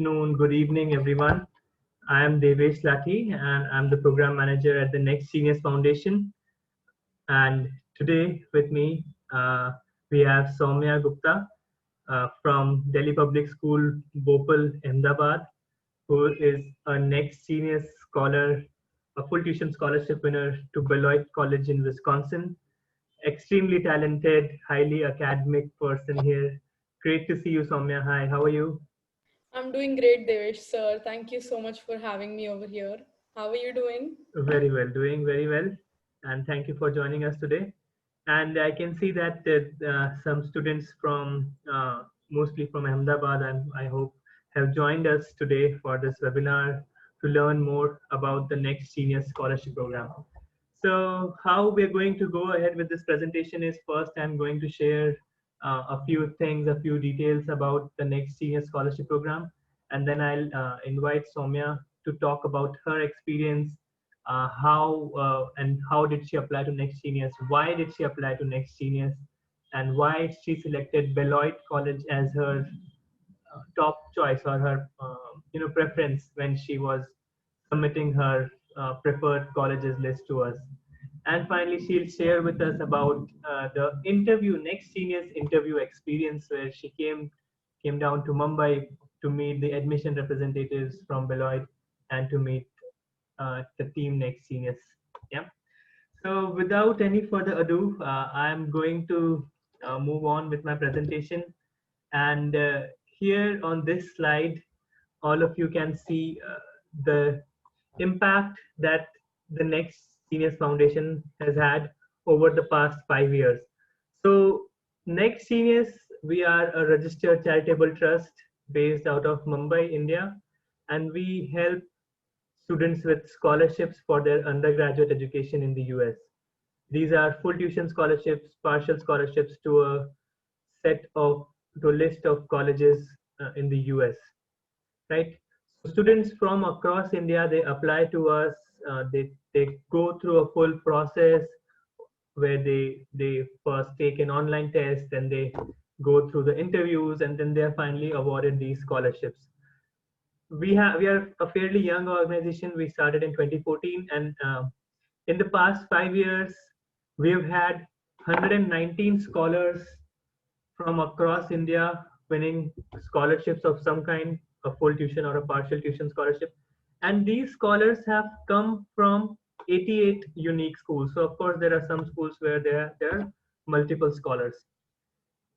afternoon, good evening, everyone. I am Devesh Lathi, and I'm the program manager at the Next Genius Foundation. And today with me, we have Saumyaa Gupta from Delhi Public School, Bopal, Ahmedabad, who is a Next Genius scholar, a full tuition scholarship winner to Beloit College in Wisconsin. Extremely talented, highly academic person here. Great to see you, Saumya. Hi, how are you? I'm doing great, Devesh, sir. Thank you so much for having me over here. How are you doing? Very well, doing very well. And thank you for joining us today. And I can see that some students from mostly from Ahmedabad, and I hope have joined us today for this webinar to learn more about the Next Genius Scholarship Program. So how we're going to go ahead with this presentation is first I'm going to share a few things, a few details about the Next Genius Scholarship Program, and then I'll invite Saumya to talk about her experience, how did she apply to Next Genius, why did she apply to Next Genius, and why she selected Beloit College as her top choice or her preference when she was submitting her preferred colleges list to us. And finally, she'll share with us about the Next Genius interview experience, where she came down to Mumbai to meet the admission representatives from Beloit and to meet the team Next Genius. Yeah. So without any further ado, I'm going to move on with my presentation. And here on this slide, all of you can see the impact that the Next Genius Foundation has had over the past 5 years. So Next Genius, we are a registered charitable trust based out of Mumbai, India, and we help students with scholarships for their undergraduate education in the US. These are full tuition scholarships, partial scholarships to a list of colleges in the US, right? So students from across India, they apply to us. They go through a full process where they first take an online test, then they go through the interviews, and then they are finally awarded these scholarships. We are a fairly young organization. We started in 2014, and in the past 5 years, we have had 119 scholars from across India winning scholarships of some kind, a full tuition or a partial tuition scholarship. And these scholars have come from 88 unique schools. So of course, there are some schools where there are multiple scholars.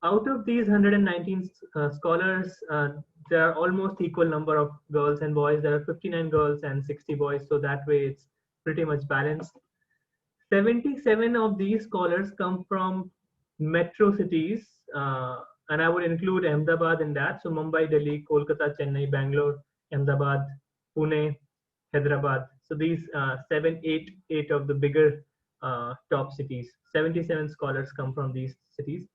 Out of these 119 scholars, there are almost equal number of girls and boys. There are 59 girls and 60 boys. So that way it's pretty much balanced. 77 of these scholars come from metro cities, and I would include Ahmedabad in that. So Mumbai, Delhi, Kolkata, Chennai, Bangalore, Ahmedabad, Pune, Hyderabad. So these eight of the bigger top cities. 77 scholars come from these cities.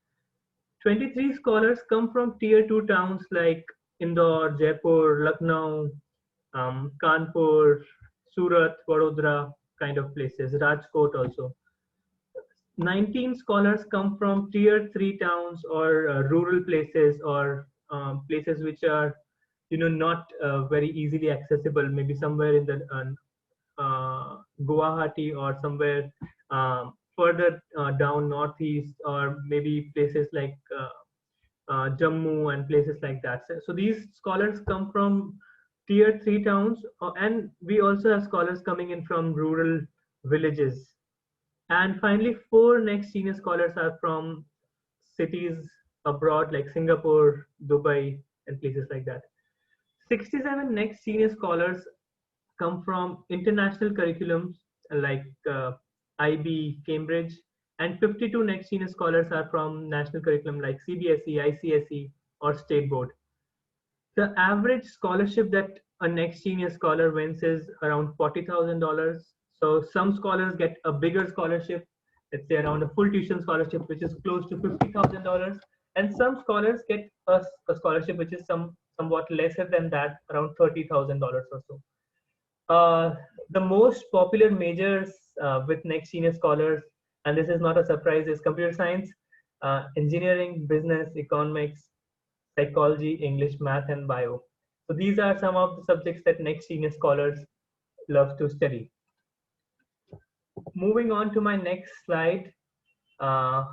23 scholars come from tier 2 towns like Indore, Jaipur, Lucknow, Kanpur, Surat, Vadodara kind of places, Rajkot also. 19 scholars come from tier 3 towns or rural places, or places which are not very easily accessible, maybe somewhere in the Guwahati or somewhere further down northeast, or maybe places like Jammu and places like that. So these scholars come from tier 3 towns, and we also have scholars coming in from rural villages. And finally, 4 Next Genius scholars are from cities abroad like Singapore, Dubai, and places like that. 67 Next Genius scholars come from international curriculums like IB, Cambridge, and 52 Next Genius scholars are from national curriculum like CBSE, ICSE, or State Board. The average scholarship that a Next Genius scholar wins is around $40,000. So some scholars get a bigger scholarship, let's say around a full tuition scholarship, which is close to $50,000, and some scholars get a scholarship which is somewhat lesser than that, around $30,000 or so. The most popular majors with Next Genius scholars, and this is not a surprise, is computer science, engineering, business, economics, psychology, English, math, and bio. So these are some of the subjects that next senior scholars love to study. Moving on to my next slide. Uh,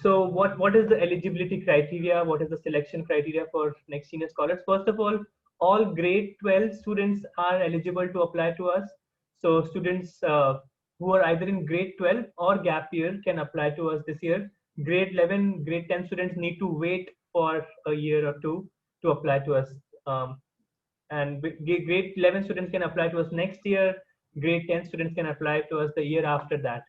so what is the eligibility criteria? What is the selection criteria for next senior scholars? First of all grade 12 students are eligible to apply to us. So students who are either in grade 12 or gap year can apply to us this year. Grade 11, grade 10 students need to wait for a year or two to apply to us. And grade 11 students can apply to us next year. Grade 10 students can apply to us the year after that.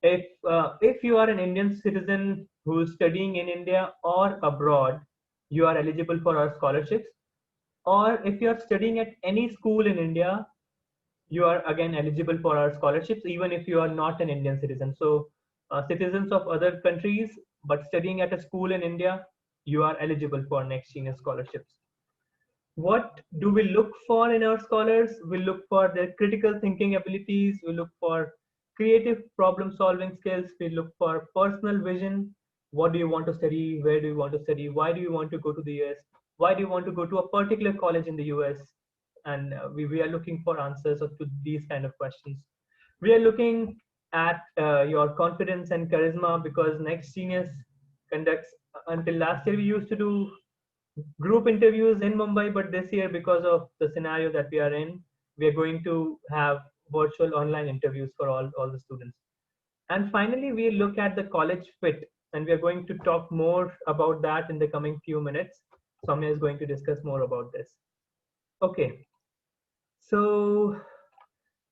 If you are an Indian citizen who is studying in India or abroad, you are eligible for our scholarships. Or if you are studying at any school in India, you are again eligible for our scholarships, even if you are not an Indian citizen. So, citizens of other countries but studying at a school in India, you are eligible for next senior scholarships. What do we look for in our scholars? We look for their critical thinking abilities, we look for creative problem solving skills, we look for personal vision. What do you want to study? Where do you want to study? Why do you want to go to the US? Why do you want to go to a particular college in the US? And we are looking for answers to these kind of questions. We are looking at your confidence and charisma, because next genius conducts, until last year we used to do group interviews in Mumbai, but this year, because of the scenario that we are in, we are going to have virtual online interviews for all the students. And finally, we look at the college fit, and we are going to talk more about that in the coming few minutes. Saumya is going to discuss more about this. Okay, so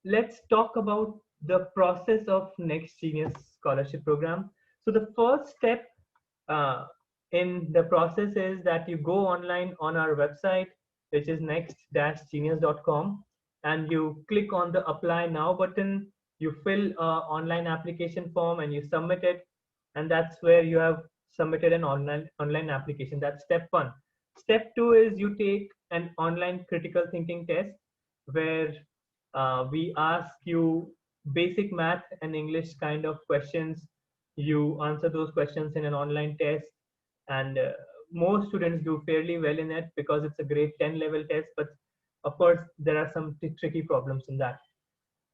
let's talk about the process of Next Genius Scholarship Program. So the first step uh, in the process is that you go online on our website, which is next-genius.com, and you click on the Apply Now button. You fill an online application form and you submit it, and that's where you have submitted an online application. That's step one. Step two is you take an online critical thinking test, where we ask you basic math and English kind of questions. You answer those questions in an online test, and most students do fairly well in it because it's a grade 10 level test. But of course, there are some tricky problems in that.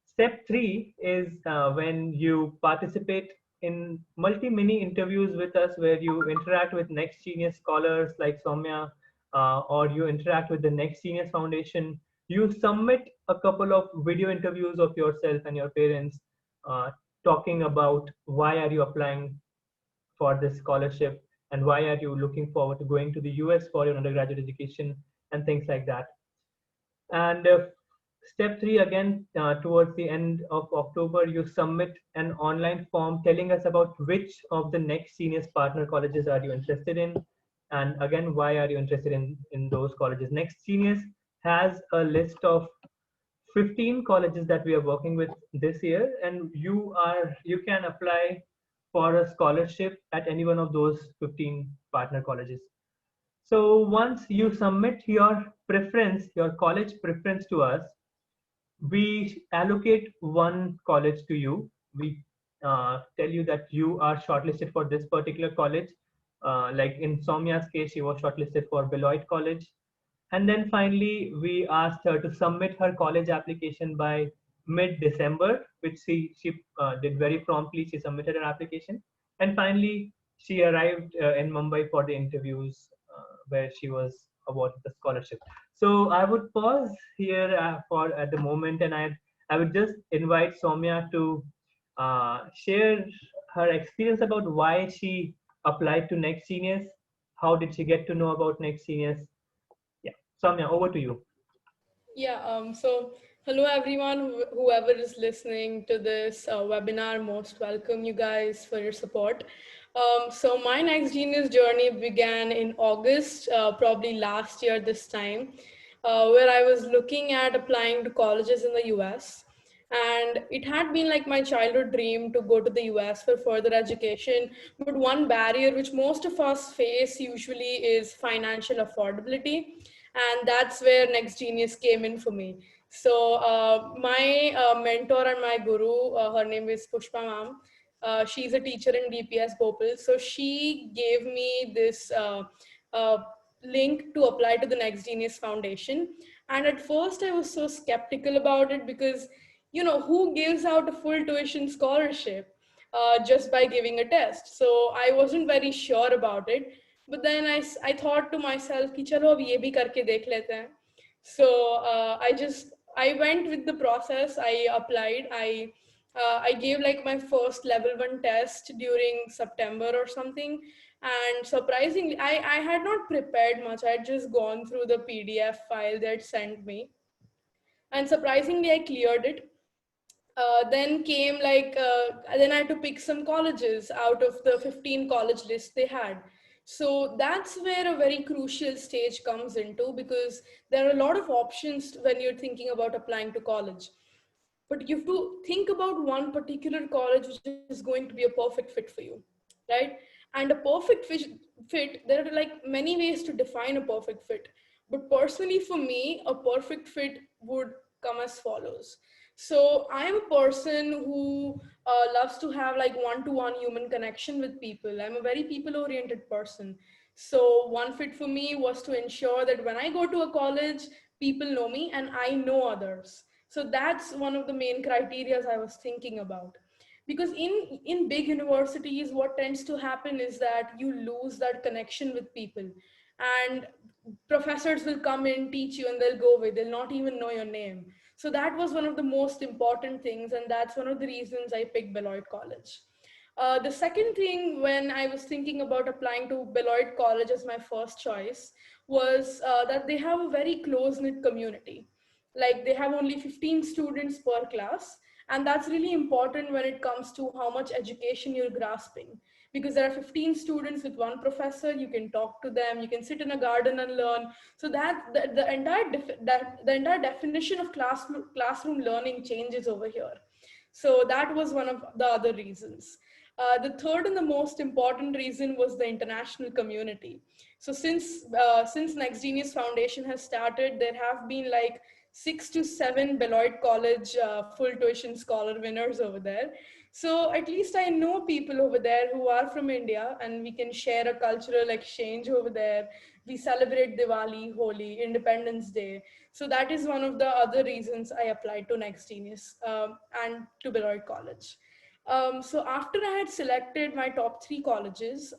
Step three is when you participate in multi-mini interviews with us, where you interact with Next Genius scholars like Saumya, or you interact with the Next Genius Foundation. You submit a couple of video interviews of yourself and your parents, uh, talking about why are you applying for this scholarship, and why are you looking forward to going to the US for your undergraduate education, and things like that. And step three, again, towards the end of October, you submit an online form telling us about which of the Next Seniors partner colleges are you interested in, and again, why are you interested in those colleges. Next Seniors has a list of 15 colleges that we are working with this year, and you can apply for a scholarship at any one of those 15 partner colleges. So once you submit your preference, your college preference to us, we allocate one college to you. We tell you that you are shortlisted for this particular college. Like in Saumya's case, she was shortlisted for Beloit College. And then finally, we asked her to submit her college application by mid-December, which she did very promptly. She submitted her application. And finally, she arrived in Mumbai for the interviews, where she was awarded the scholarship. So I would pause here for at the moment, and I would just invite Saumya to share her experience about why she applied to Next Genius. How did she get to know about Next Genius? Yeah, Samya, over to you. Yeah, so hello everyone, whoever is listening to this webinar, most welcome you guys for your support. So my Next Genius journey began in August, probably last year this time, where I was looking at applying to colleges in the US. And it had been like my childhood dream to go to the US for further education. But one barrier which most of us face usually is financial affordability. And that's where Next Genius came in for me. So my mentor and my guru, her name is Pushpa Ma'am. She's a teacher in DPS Bopal. So she gave me this link to apply to the Next Genius Foundation. And at first, I was so skeptical about it because, who gives out a full tuition scholarship just by giving a test? So I wasn't very sure about it. But then I thought to myself, कि चलो अब ये भी करके देख लेते हैं. So I went with the process. I applied. I gave like my first level 1 test during September or something. And surprisingly, I had not prepared much. I had just gone through the PDF file that sent me. And surprisingly, I cleared it. Then came then I had to pick some colleges out of the 15 college list they had. So that's where a very crucial stage comes into, because there are a lot of options when you're thinking about applying to college, but you have to think about one particular college which is going to be a perfect fit for you, right? And a perfect fit, there are like many ways to define a perfect fit, but personally for me a perfect fit would come as follows. So I am a person who loves to have like one-to-one human connection with people. I'm a very people oriented person. So one fit for me was to ensure that when I go to a college, people know me and I know others. So that's one of the main criterias I was thinking about. Because in big universities, what tends to happen is that you lose that connection with people, and professors will come in, teach you, and they'll go away. They'll not even know your name. So that was one of the most important things, and that's one of the reasons I picked Beloit College. The second thing, when I was thinking about applying to Beloit College as my first choice, was that they have a very close knit community. Like they have only 15 students per class, and that's really important when it comes to how much education you're grasping, because there are 15 students with one professor. You can talk to them, you can sit in a garden and learn. So that the entire definition of classroom learning changes over here. So that was one of the other reasons. The third and the most important reason was the international community. So since Next Genius Foundation has started, there have been like 6 to 7 Beloit College full tuition scholar winners over there. So at least I know people over there who are from India, and we can share a cultural exchange over there. We celebrate Diwali, Holi, Independence Day. So that is one of the other reasons I applied to Next Genius and to Beloit College. So after I had selected my top 3 colleges,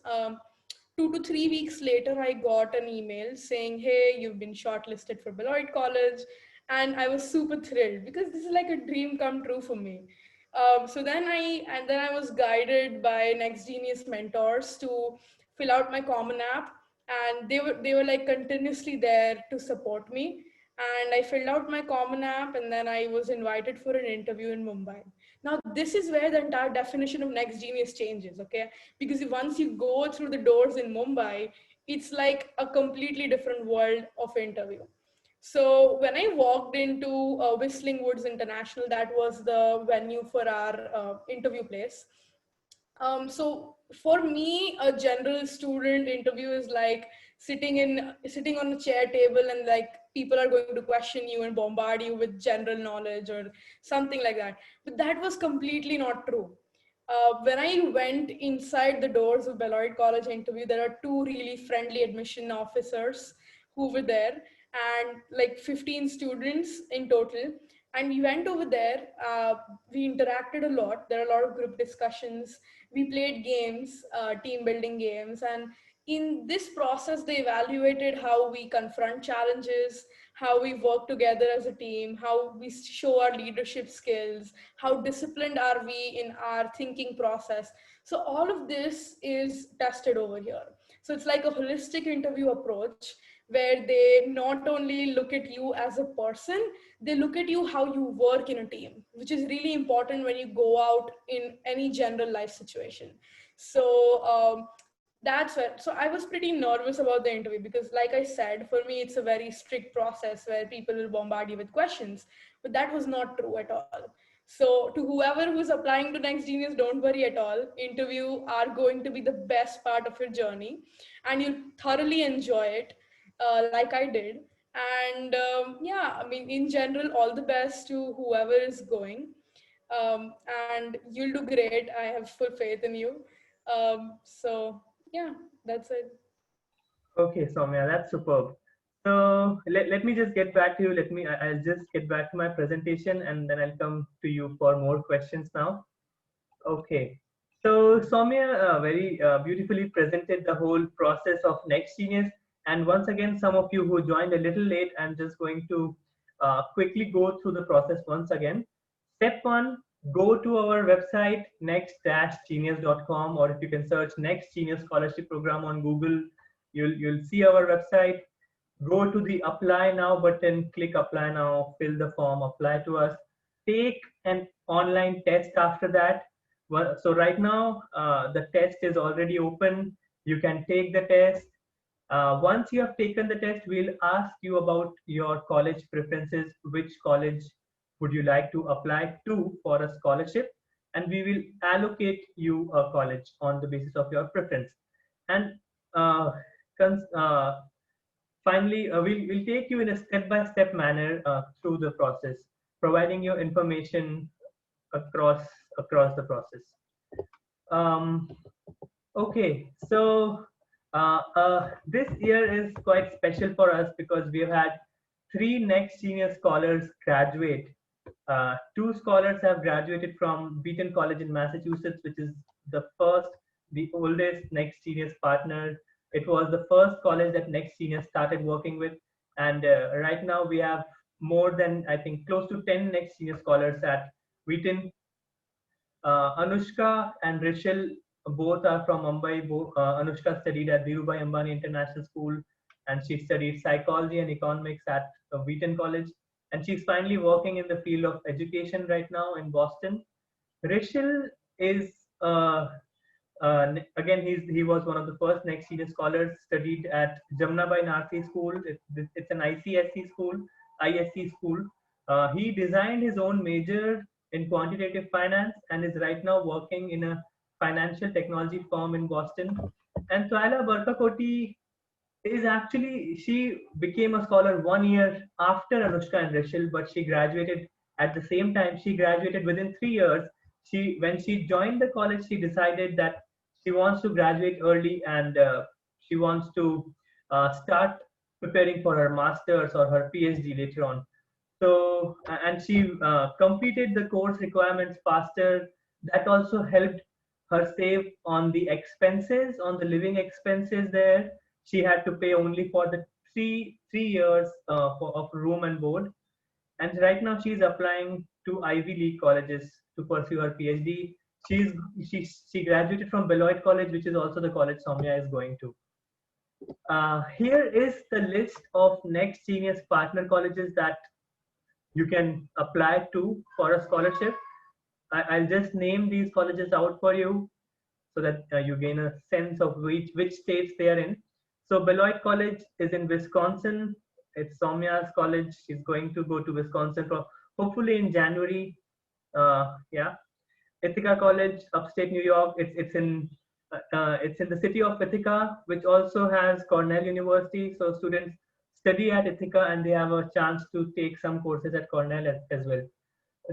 2 to 3 weeks later, I got an email saying, "Hey, you've been shortlisted for Beloit College." And I was super thrilled because this is like a dream come true for me. So then I was guided by Next Genius mentors to fill out my Common App, and they were like continuously there to support me. And I filled out my Common App, and then I was invited for an interview in Mumbai. Now, this is where the entire definition of Next Genius changes, okay? Because once you go through the doors in Mumbai, it's like a completely different world of interview. So when I walked into Whistling Woods International, that was the venue for our interview place. So for me, a general student interview is like sitting on a chair table, and like people are going to question you and bombard you with general knowledge or something like that. But that was completely not true. When I went inside the doors of Beloit College interview, there are two really friendly admission officers who were there, and like 15 students in total. And we went over there. We interacted a lot. There are a lot of group discussions. We played games, team building games, and in this process, they evaluated how we confront challenges, how we work together as a team, how we show our leadership skills, how disciplined are we in our thinking process. So all of this is tested over here. So it's like a holistic interview approach where they not only look at you as a person, they look at you how you work in a team, which is really important when you go out in any general life situation. So that's where, so I was pretty nervous about the interview because, like I said, for me, it's a very strict process where people will bombard you with questions, but that was not true at all. So, to whoever who's applying to Next Genius, don't worry at all. Interview are going to be the best part of your journey, and you'll thoroughly enjoy it, like I did. And yeah, I mean, in general, all the best to whoever is going. And you'll do great. I have full faith in you. So yeah, that's it. Okay, Soumya, that's superb. So let me just get back to you. I'll just get back to my presentation and then I'll come to you for more questions now. Okay. So Soumya very beautifully presented the whole process of Next Genius. And once again, some of you who joined a little late, I'm just going to quickly go through the process once again. Step one, go to our website, next-genius.com, or if you can search Next Genius Scholarship Program on Google, you'll see our website. Go to the apply now button, click apply now, fill the form, apply to us. Take an online test after that. Well, so right now the test is already open. You can take the test. Once you have taken the test, we'll ask you about your college preferences. Which college would you like to apply to for a scholarship? And we will allocate you a college on the basis of your preference. And uh, finally, we'll take you in a step-by-step manner through the process, providing you information across the process. Um, okay, so this year is quite special for us because we've had three Next Genius scholars graduate. Two scholars have graduated from Beaton College in Massachusetts, which is the oldest Next Genius partner. It was the first college that Next Genius started working with. And right now we have more than, I think, close to 10 Next Genius scholars at Wheaton. Anushka and Rishil both are from Mumbai. Anushka studied at Dhirubhai Ambani International School, and she studied psychology and economics at Wheaton College. And she's finally working in the field of education right now in Boston. Rishil is again he was one of the first Next Genius scholars. Studied at Jamnabai Narsi School. It's an ISC school. He designed his own major in quantitative finance and is right now working in a financial technology firm in Boston. And Twyla Barkakoti is actually, she became a scholar 1 year after Anushka and Rishil, but she graduated at the same time. She graduated within 3 years. When she joined the college, she decided that she wants to graduate early and she wants to start preparing for her master's or her PhD later on. So, and she completed the course requirements faster. That also helped her save on the expenses, on the living expenses there. She had to pay only for the three years of room and board. And right now she's applying to Ivy League colleges to pursue her PhD. She's she graduated from Beloit College, which is also the college Saumyaa is going to. Here is the list of Next Genius partner colleges that you can apply to for a scholarship. I'll just name these colleges out for you so that you gain a sense of which states they are in. So Beloit College is in Wisconsin. It's Saumya's college. She's going to go to Wisconsin for hopefully in January. Yeah. Ithaca College, upstate New York. It's in the city of Ithaca, which also has Cornell University. So students study at Ithaca and they have a chance to take some courses at Cornell as well.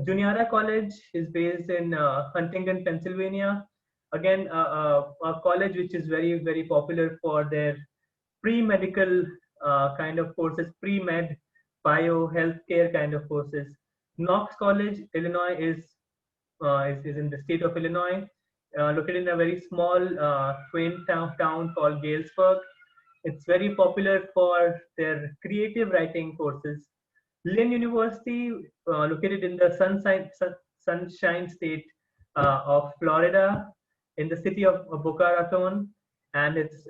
Juniata College is based in Huntington, Pennsylvania. Again, a college which is very, very popular for their pre-medical kind of courses, pre-med, bio, healthcare kind of courses. Knox College, Illinois is in the state of Illinois, located in a very small twin town called Galesburg. It's very popular for their creative writing courses. Lynn University, located in the Sunshine State of Florida, in the city of Boca Raton. And it's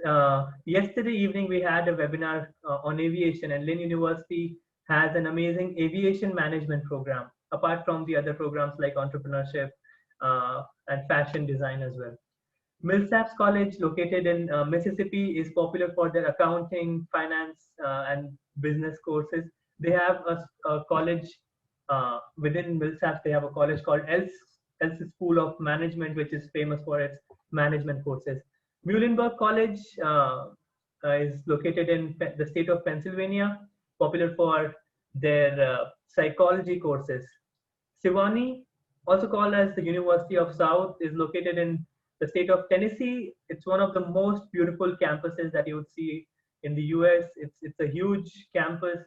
yesterday evening we had a webinar on aviation, and Lynn University has an amazing aviation management program, apart from the other programs like entrepreneurship and fashion design as well. Millsaps College, located in Mississippi, is popular for their accounting, finance, and business courses. They have a college within Millsaps. They have a college called Else School of Management, which is famous for its management courses. Muhlenberg College is located in the state of Pennsylvania, popular for their psychology courses. Sewanee, also called as the University of South, is located in the state of Tennessee. It's one of the most beautiful campuses that you would see in the US. It's a huge campus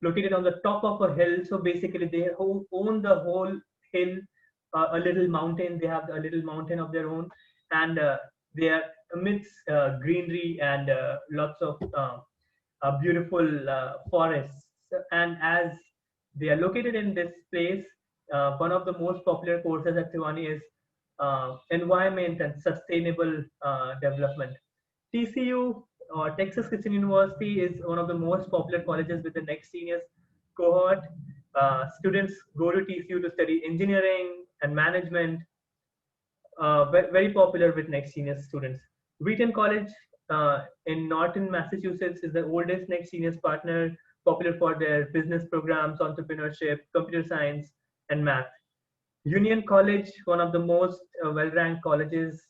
located on the top of a hill. So basically, they own the whole hill, a little mountain. They have a little mountain of their own, and they are amidst greenery and lots of beautiful forests. And as they are located in this place, one of the most popular courses at Tiwani is environment and sustainable development. TCU, or Texas Christian University, is one of the most popular colleges with the next seniors cohort. Students go to TCU to study engineering and management, very popular with next seniors students. Wheaton College in Norton, Massachusetts is the oldest next seniors partner, popular for their business programs, entrepreneurship, computer science, and math. Union College, one of the most well-ranked colleges,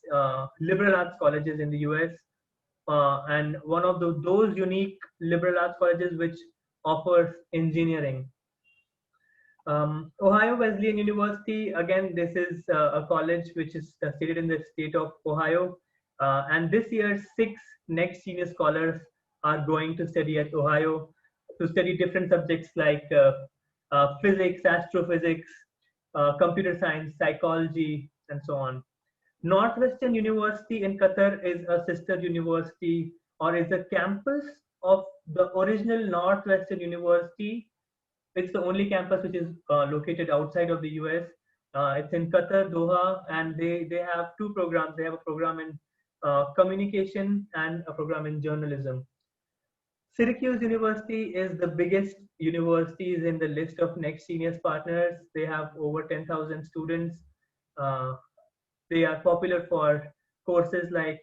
liberal arts colleges in the US, and one of those unique liberal arts colleges which offers engineering. Ohio Wesleyan University, again, this is a college which is situated in the state of Ohio. And this year, 6 next senior scholars are going to study at Ohio to study different subjects like physics, astrophysics, computer science, psychology, and so on. Northwestern University in Qatar is a sister university, or is a campus of the original Northwestern University. It's the only campus which is located outside of the US. It's in Qatar, Doha, and they have 2 programs. They have a program in communication and a program in journalism. Syracuse University is the biggest universities in the list of next seniors partners. They have over 10,000 students. Uh, they are popular for courses like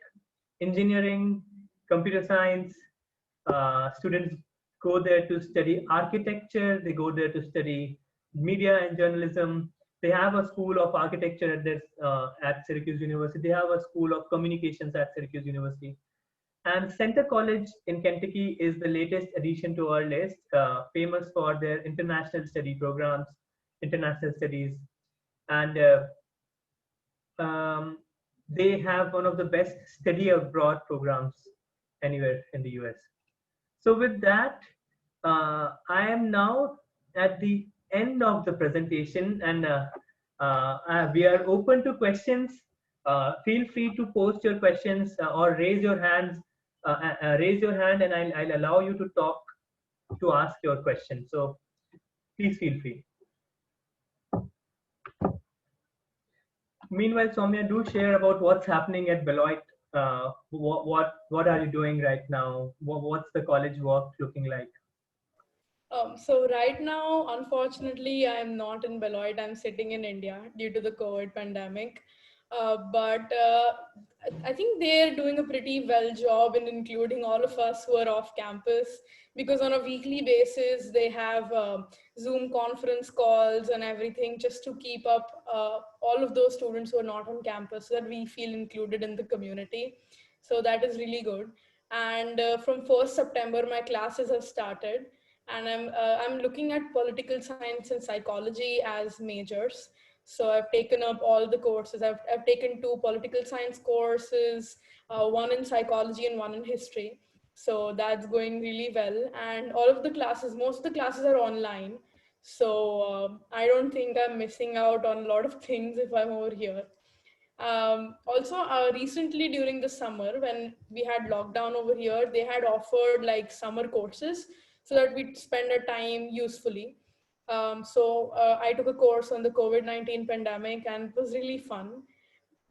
engineering, computer science. Students go there to study architecture. They go there to study media and journalism. They have a school of architecture at Syracuse University. They have a school of communications at Syracuse University. And Center College in Kentucky is the latest addition to our list, famous for their international study programs, international studies, and um, they have one of the best study abroad programs anywhere in the US. So with that, I am now at the end of the presentation, and we are open to questions. Feel free to post your questions or raise your hands. Raise your hand, and I'll allow you to talk to ask your question. So please feel free. Meanwhile, Saumya, do share about what's happening at Beloit. What are you doing right now? What's the college work looking like? So right now, unfortunately, I'm not in Beloit. I'm sitting in India due to the COVID pandemic. But I think they're doing a pretty well job in including all of us who are off campus, because on a weekly basis, they have Zoom conference calls and everything just to keep up all of those students who are not on campus, so that we feel included in the community. So that is really good. And from 1st September, my classes have started, and I'm looking at political science and psychology as majors. So I've taken up all the courses. I've taken 2 political science courses, one in psychology and one in history. So that's going really well. And all of the classes, most of the classes are online. So I don't think I'm missing out on a lot of things if I'm over here. Also, recently during the summer, when we had lockdown over here, they had offered like summer courses so that we'd spend our time usefully. So I took a course on the COVID-19 pandemic, and it was really fun.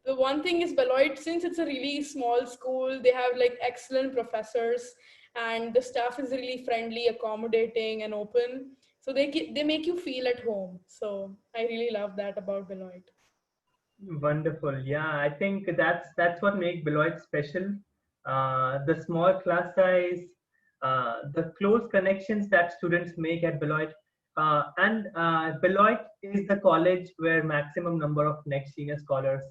The one thing is Beloit, since it's a really small school, they have like excellent professors, and the staff is really friendly, accommodating, and open. So they make you feel at home. So I really love that about Beloit. Wonderful. Yeah, I think that's what makes Beloit special. The small class size, the close connections that students make at Beloit, and Beloit is the college where maximum number of next senior scholars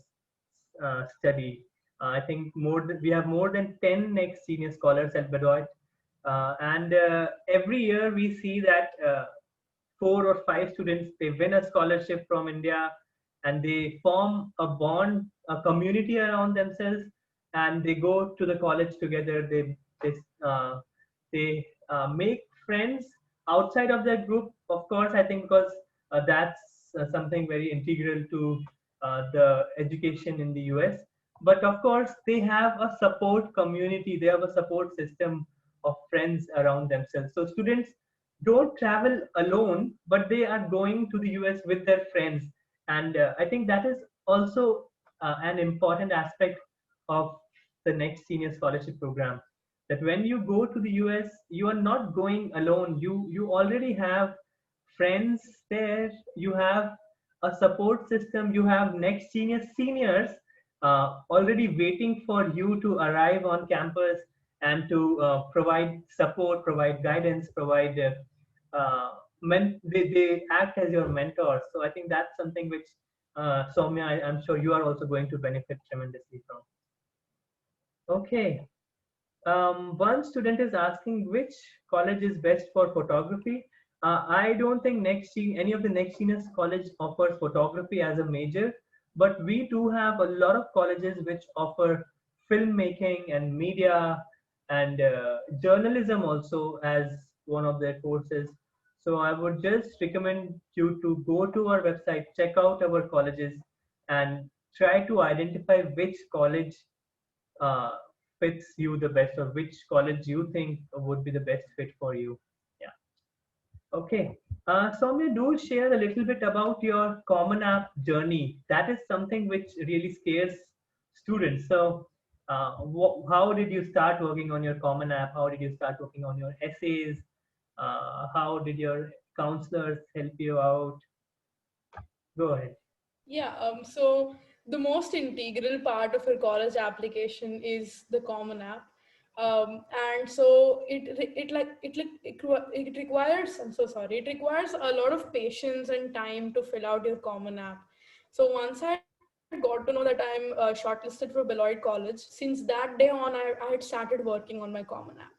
study. I think we have more than 10 next senior scholars at Beloit, and every year we see that 4 or 5 students, they win a scholarship from India, and they form a bond, a community around themselves, and they go to the college together. They They make friends outside of their group, of course. I think because that's something very integral to the education in the US. But of course, they have a support community. They have a support system of friends around themselves. So students don't travel alone, but they are going to the US with their friends. And I think that is also an important aspect of the next senior scholarship program, that when you go to the US, you are not going alone. You already have friends there. You have a support system. You have next seniors already waiting for you to arrive on campus and to provide support, provide guidance, provide they act as your mentors. So I think that's something which Soumya, I'm sure you are also going to benefit tremendously from. Okay. One student is asking which college is best for photography. I don't think any of the next seniors college offers photography as a major, but we do have a lot of colleges which offer filmmaking and media and journalism also as one of their courses. So I would just recommend you to go to our website, check out our colleges, and try to identify which college uh, fits you the best, or which college you think would be the best fit for you. Yeah. Okay. Soumya, do share a little bit about your Common App journey. That is something which really scares students. So, how did you start working on your Common App? How did you start working on your essays? How did your counselors help you out? Go ahead. Yeah, so the most integral part of your college application is the Common App. And so it requires, I'm so sorry, it requires a lot of patience and time to fill out your Common App. So once I had got to know that I'm shortlisted for Beloit College, since that day on, I had started working on my Common App.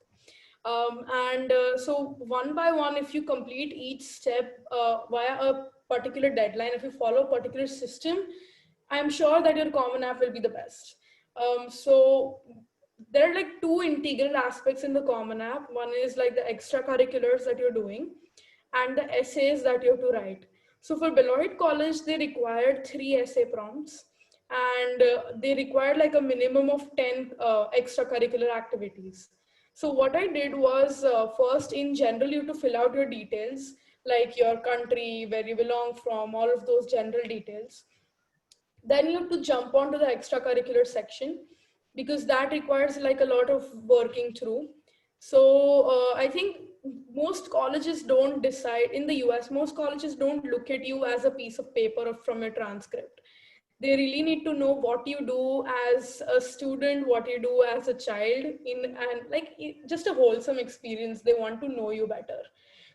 And so one by one, if you complete each step via a particular deadline, if you follow a particular system, I'm sure that your Common App will be the best. So there are like two integral aspects in the Common App. One is like the extracurriculars that you're doing and the essays that you have to write. So for Beloit College, they required 3 essay prompts, and they required like a minimum of 10 extracurricular activities. So what I did was, first in general, you have to fill out your details, like your country, where you belong from, all of those general details. Then you have to jump onto the extracurricular section, because that requires like a lot of working through. So I think most colleges don't decide in the US, most colleges don't look at you as a piece of paper from your transcript. They really need to know what you do as a student, what you do as a child, and like just a wholesome experience. They want to know you better.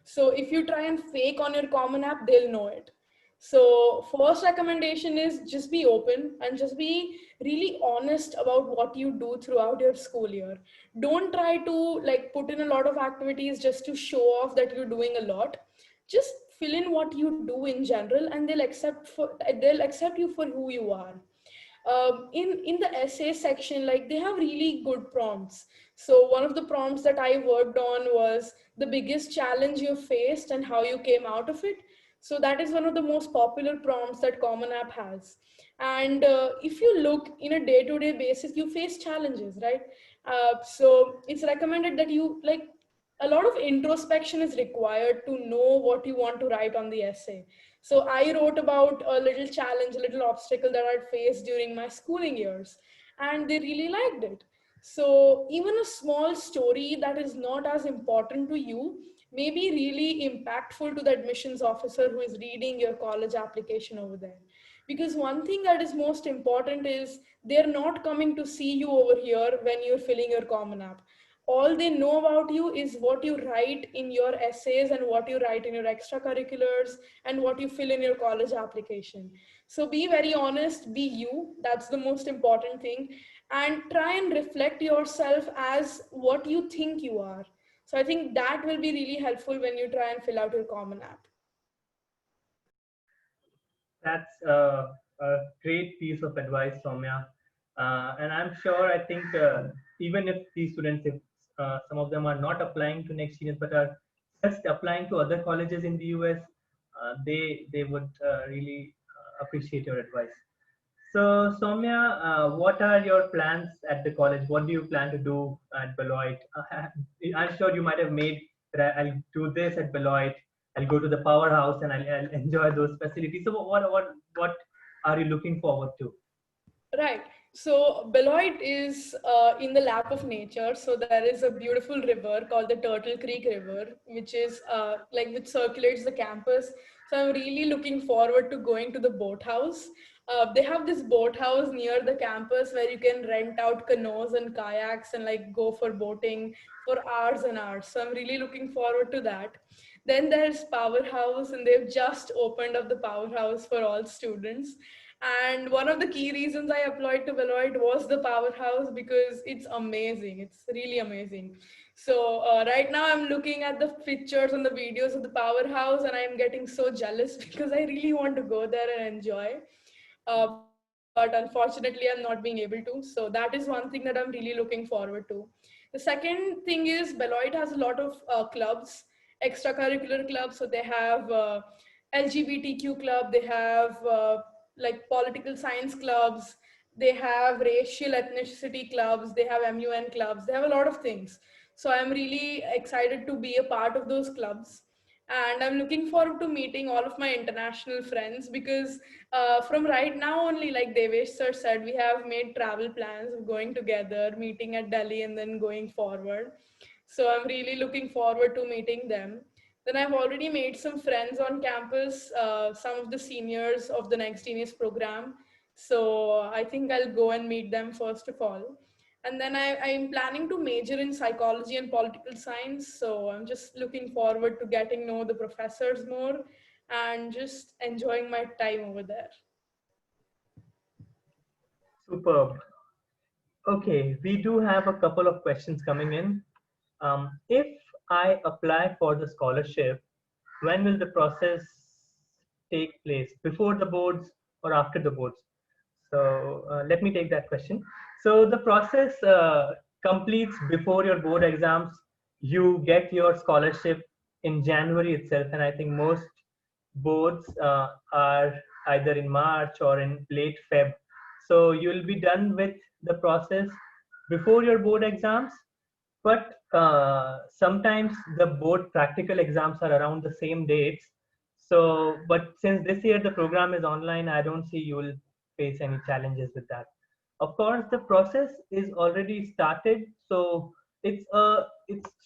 So if you try and fake on your Common App, they'll know it. So first recommendation is just be open and just be really honest about what you do throughout your school year. Don't try to like put in a lot of activities just to show off that you're doing a lot. Just fill in what you do in general, and they'll accept you for who you are. In the essay section, like they have really good prompts. So one of the prompts that I worked on was the biggest challenge you faced and how you came out of it. So that is one of the most popular prompts that Common App has. And if you look in a day-to-day basis, you face challenges, right? So it's recommended that you like a lot of introspection is required to know what you want to write on the essay. So I wrote about a little challenge, a little obstacle that I'd faced during my schooling years, and they really liked it. So even a small story that is not as important to you may be really impactful to the admissions officer who is reading your college application over there. Because one thing that is most important is they're not coming to see you over here when you're filling your Common App. All they know about you is what you write in your essays and what you write in your extracurriculars and what you fill in your college application. So be very honest, be you. That's the most important thing. And try and reflect yourself as what you think you are. So I think that will be really helpful when you try and fill out your Common App. That's a great piece of advice, Soumya. And I'm sure, I think, even if these students, if some of them are not applying to next year, but are just applying to other colleges in the US, they would really appreciate your advice. So, Soumya, what are your plans at the college? What do you plan to do at Beloit? I'm sure you might have made that I'll do this at Beloit. I'll go to the powerhouse and I'll enjoy those facilities. So, what are you looking forward to? Right. So Beloit is in the lap of nature. So there is a beautiful river called the Turtle Creek River, which is which circulates the campus. So I'm really looking forward to going to the boathouse. They have this boathouse near the campus where you can rent out canoes and kayaks and like go for boating for hours and hours. So I'm really looking forward to that. Then there's Powerhouse, and they've just opened up the Powerhouse for all students. And one of the key reasons I applied to Beloit was the powerhouse because it's amazing. It's really amazing. So right now I'm looking at the pictures and the videos of the powerhouse, and I'm getting so jealous because I really want to go there and enjoy. But unfortunately, I'm not being able to. So that is one thing that I'm really looking forward to. The second thing is Beloit has a lot of clubs, extracurricular clubs. So they have LGBTQ club, they have like political science clubs, they have racial ethnicity clubs, they have MUN clubs, they have a lot of things. So I'm really excited to be a part of those clubs. And I'm looking forward to meeting all of my international friends because from right now only, like Devesh sir said, we have made travel plans of going together, meeting at Delhi and then going forward. So I'm really looking forward to meeting them. Then I've already made some friends on campus, some of the seniors of the Next Genius program. So I think I'll go and meet them first of all. And then I'm planning to major in psychology and political science. So I'm just looking forward to getting to know the professors more and just enjoying my time over there. Superb. Okay, we do have a couple of questions coming in. If I apply for the scholarship, when will the process take place? Before the boards or after the boards? So let me take that question. So the process completes before your board exams. You get your scholarship in January itself, and I think most boards are either in March or in late Feb. So you'll be done with the process before your board exams, but sometimes the board practical exams are around the same dates. So, but since this year the program is online, I don't see you will face any challenges with that. Of course, the process is already started, so it's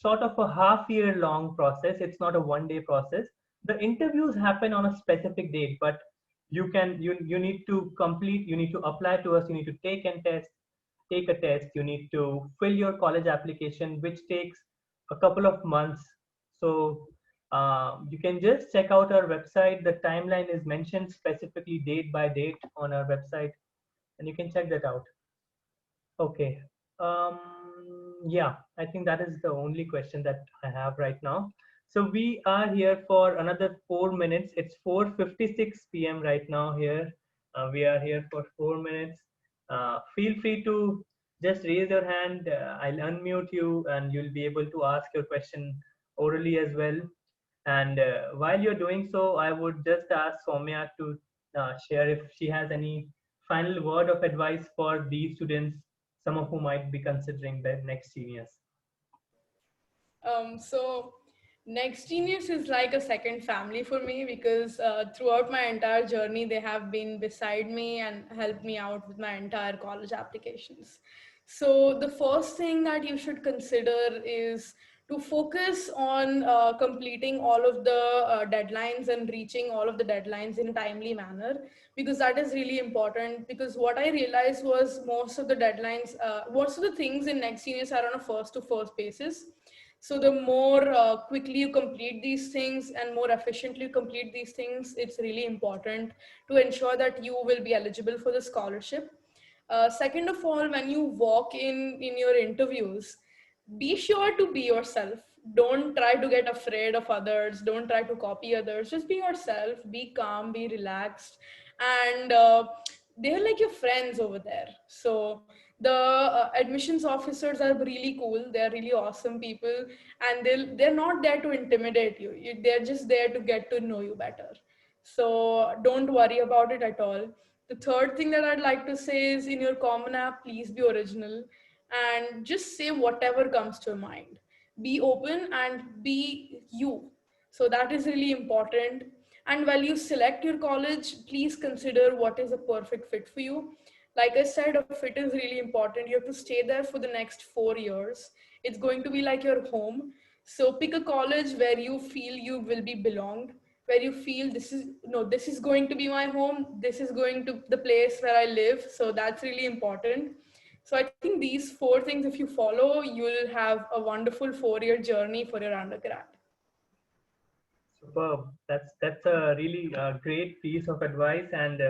sort of a half-year long process. It's not a one-day process. The interviews happen on a specific date, but you need to complete. You need to apply to us. You need to take a test. You need to fill your college application, which takes a couple of months. So you can just check out our website. The timeline is mentioned specifically date by date on our website, and you can check that out. Okay. Um, yeah, I think that is the only question that I have right now. So we are here for another 4 minutes. It's 4:56 p.m. right now here. We are here for 4 minutes. Feel free to just raise your hand. I'll unmute you and you'll be able to ask your question orally as well. And while you're doing so, I would just ask Soumya to share if she has any final word of advice for these students, some of whom might be considering the next seniors. So Next Genius is like a second family for me because throughout my entire journey, they have been beside me and helped me out with my entire college applications. So the first thing that you should consider is to focus on completing all of the deadlines and reaching all of the deadlines in a timely manner, because that is really important. Because what I realized was most of the deadlines, most of the things in Next Genius are on a first to first basis. So the more quickly you complete these things and more efficiently you complete these things, it's really important to ensure that you will be eligible for the scholarship. Second of all, when you walk in your interviews, be sure to be yourself. Don't try to get afraid of others. Don't try to copy others. Just be yourself. Be calm. Be relaxed, and they're like your friends over there. So The admissions officers are really cool. They're really awesome people, and they're not there to intimidate you. They're just there to get to know you better. So don't worry about it at all. The third thing that I'd like to say is, in your common app, please be original and just say whatever comes to your mind. Be open and be you. So that is really important. And while you select your college, please consider what is a perfect fit for you. Like I said, a fit is really important. You have to stay there for the next 4 years. It's going to be like your home. So pick a college where you feel you will be belonged, where you feel this is no, this is going to be my home. This is going to the place where I live. So that's really important. So I think these four things, if you follow, you'll have a wonderful 4 year journey for your undergrad. Superb. That's a really great piece of advice, and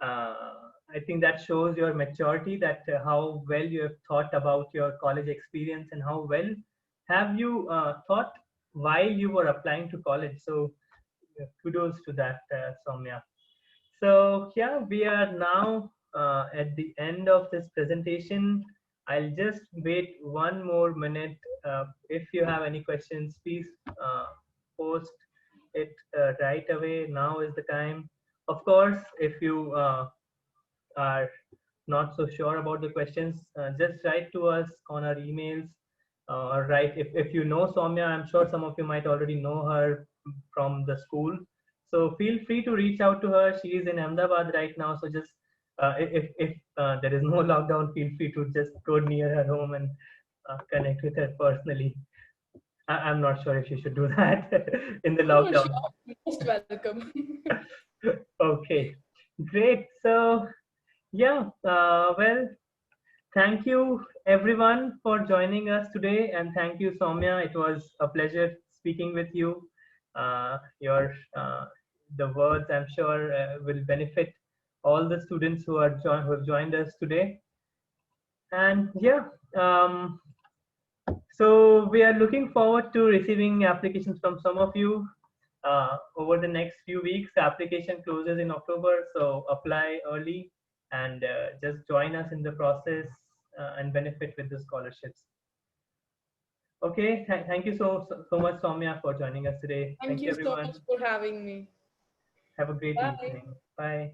I think that shows your maturity. That how well you have thought about your college experience, and how well have you thought while you were applying to college. So kudos to that, Saumya. So yeah, we are now at the end of this presentation. I'll just wait one more minute. If you have any questions, please post it right away. Now is the time. Of course, if you are not so sure about the questions, just write to us on our emails. Or write if you know Saumya, I'm sure some of you might already know her from the school. So feel free to reach out to her. She is in Ahmedabad right now. So just if there is no lockdown, feel free to just go near her home and connect with her personally. I'm not sure if you should do that in the No, no, lockdown. sure. Most welcome. Okay, great. So yeah, well, thank you everyone for joining us today, and thank you, Saumya. It was a pleasure speaking with you. Your the words, I'm sure, will benefit all the students who have joined us today. And yeah, so we are looking forward to receiving applications from some of you over the next few weeks. The application closes in October, so apply early and just join us in the process and benefit with the scholarships. Okay, thank you so much, Soumya, for joining us today. Thank Thank you, you so everyone. much for having me. Have a great Bye. evening. Bye.